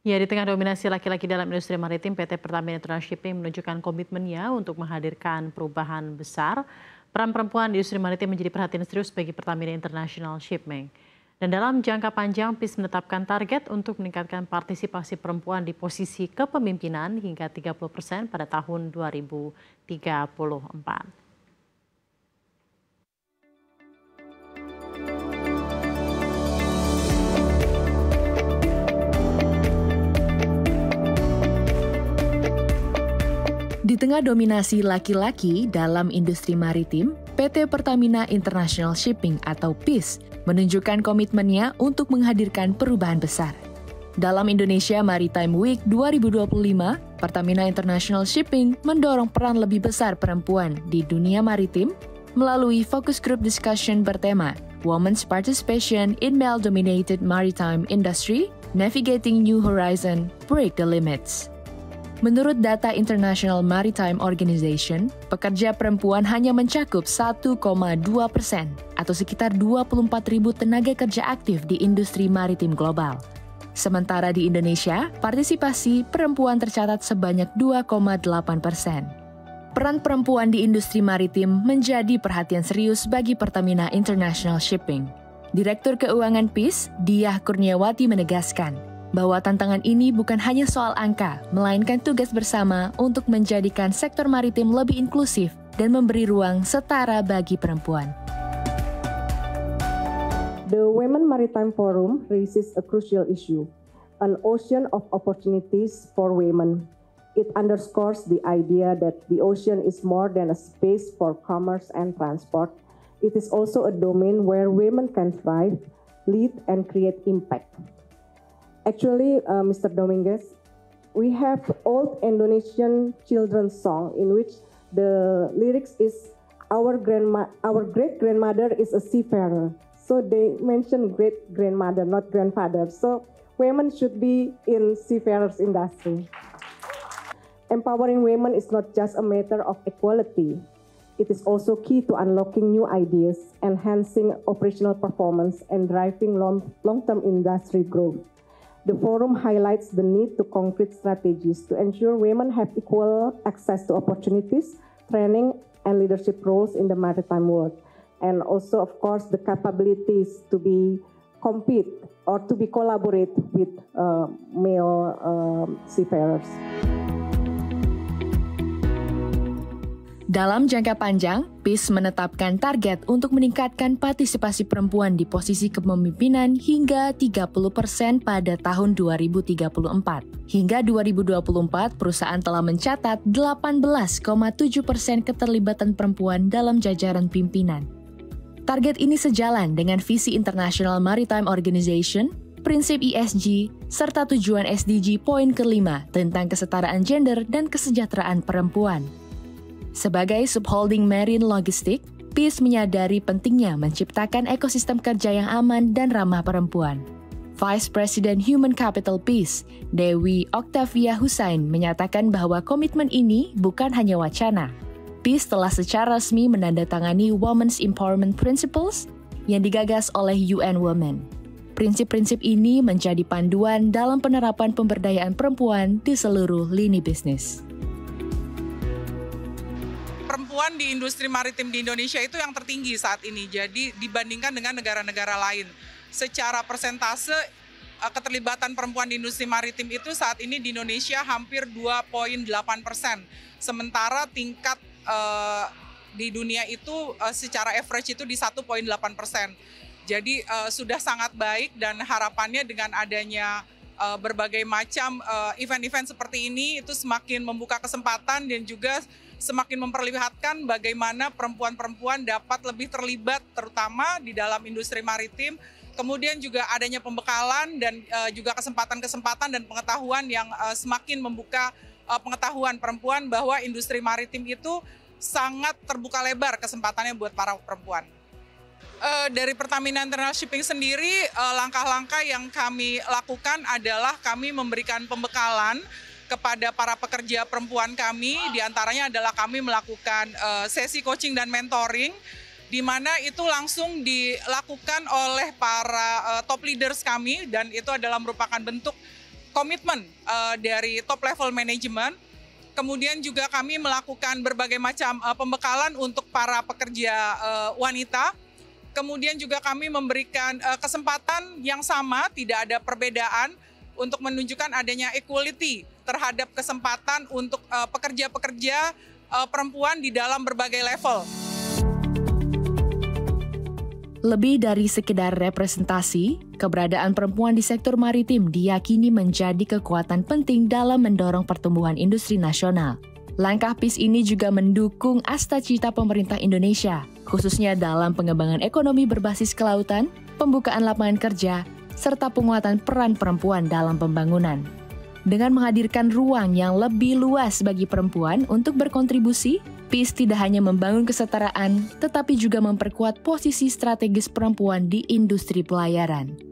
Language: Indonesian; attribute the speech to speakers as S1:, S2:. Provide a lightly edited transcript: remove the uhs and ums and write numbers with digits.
S1: Ya, di tengah dominasi laki-laki dalam industri maritim, PT Pertamina International Shipping menunjukkan komitmennya untuk menghadirkan perubahan besar. Peran perempuan di industri maritim menjadi perhatian serius bagi Pertamina International Shipping. Dan dalam jangka panjang, PIS menetapkan target untuk meningkatkan partisipasi perempuan di posisi kepemimpinan hingga 30% pada tahun 2034.
S2: Di tengah dominasi laki-laki dalam industri maritim, PT Pertamina International Shipping atau PIS menunjukkan komitmennya untuk menghadirkan perubahan besar. Dalam Indonesia Maritime Week 2025, Pertamina International Shipping mendorong peran lebih besar perempuan di dunia maritim melalui focus group discussion bertema Women's Participation in Male-Dominated Maritime Industry, Navigating New Horizon, Break the Limits. Menurut data International Maritime Organization, pekerja perempuan hanya mencakup 1,2% atau sekitar 24.000 tenaga kerja aktif di industri maritim global. Sementara di Indonesia, partisipasi perempuan tercatat sebanyak 2,8%. Peran perempuan di industri maritim menjadi perhatian serius bagi Pertamina International Shipping. Direktur Keuangan PIS, Diah Kurniawati menegaskan, bahwa tantangan ini bukan hanya soal angka, melainkan tugas bersama untuk menjadikan sektor maritim lebih inklusif dan memberi ruang setara bagi perempuan.
S3: The Women Maritime Forum raises a crucial issue, an ocean of opportunities for women. It underscores the idea that the ocean is more than a space for commerce and transport. It is also a domain where women can thrive, lead, and create impact. Actually, Mr. Dominguez, we have old Indonesian children's song in which the lyrics is our great grandmother is a seafarer. So they mention great grandmother, not grandfather. So women should be in seafarers industry. Empowering women is not just a matter of equality. It is also key to unlocking new ideas, enhancing operational performance, and driving long-term industry growth. The forum highlights the need to concrete strategies to ensure women have equal access to opportunities, training, and leadership roles in the maritime world. And also, of course, the capabilities to be compete or to be collaborate with male seafarers.
S2: Dalam jangka panjang, PIS menetapkan target untuk meningkatkan partisipasi perempuan di posisi kepemimpinan hingga 30% pada tahun 2034. Hingga 2024, perusahaan telah mencatat 18,7% keterlibatan perempuan dalam jajaran pimpinan. Target ini sejalan dengan visi International Maritime Organization, prinsip ESG, serta tujuan SDG poin ke-5 tentang kesetaraan gender dan kesejahteraan perempuan. Sebagai subholding marine logistik, PIS menyadari pentingnya menciptakan ekosistem kerja yang aman dan ramah perempuan. Vice President Human Capital PIS, Dewi Octavia Hussain, menyatakan bahwa komitmen ini bukan hanya wacana. PIS telah secara resmi menandatangani Women's Empowerment Principles yang digagas oleh UN Women. Prinsip-prinsip ini menjadi panduan dalam penerapan pemberdayaan perempuan di seluruh lini bisnis.
S4: Perempuan di industri maritim di Indonesia itu yang tertinggi saat ini. Jadi dibandingkan dengan negara-negara lain. Secara persentase keterlibatan perempuan di industri maritim itu saat ini di Indonesia hampir 2,8%. Sementara tingkat di dunia itu secara average itu di 1,8%. Jadi sudah sangat baik dan harapannya dengan adanya berbagai macam event-event seperti ini itu semakin membuka kesempatan dan juga semakin memperlihatkan bagaimana perempuan-perempuan dapat lebih terlibat terutama di dalam industri maritim. Kemudian juga adanya pembekalan dan juga kesempatan-kesempatan dan pengetahuan yang semakin membuka pengetahuan perempuan bahwa industri maritim itu sangat terbuka lebar kesempatannya buat para perempuan. Dari Pertamina International Shipping sendiri, langkah-langkah yang kami lakukan adalah kami memberikan pembekalan kepada para pekerja perempuan kami, diantaranya adalah kami melakukan sesi coaching dan mentoring, di mana itu langsung dilakukan oleh para top leaders kami, dan itu adalah merupakan bentuk komitmen dari top level management. Kemudian juga kami melakukan berbagai macam pembekalan untuk para pekerja wanita. Kemudian juga kami memberikan kesempatan yang sama, tidak ada perbedaan untuk menunjukkan adanya equality terhadap kesempatan untuk pekerja-pekerja perempuan di dalam berbagai level.
S2: Lebih dari sekedar representasi, keberadaan perempuan di sektor maritim diyakini menjadi kekuatan penting dalam mendorong pertumbuhan industri nasional. Langkah PIS ini juga mendukung asta-cita pemerintah Indonesia, khususnya dalam pengembangan ekonomi berbasis kelautan, pembukaan lapangan kerja, serta penguatan peran perempuan dalam pembangunan. Dengan menghadirkan ruang yang lebih luas bagi perempuan untuk berkontribusi, PIS tidak hanya membangun kesetaraan, tetapi juga memperkuat posisi strategis perempuan di industri pelayaran.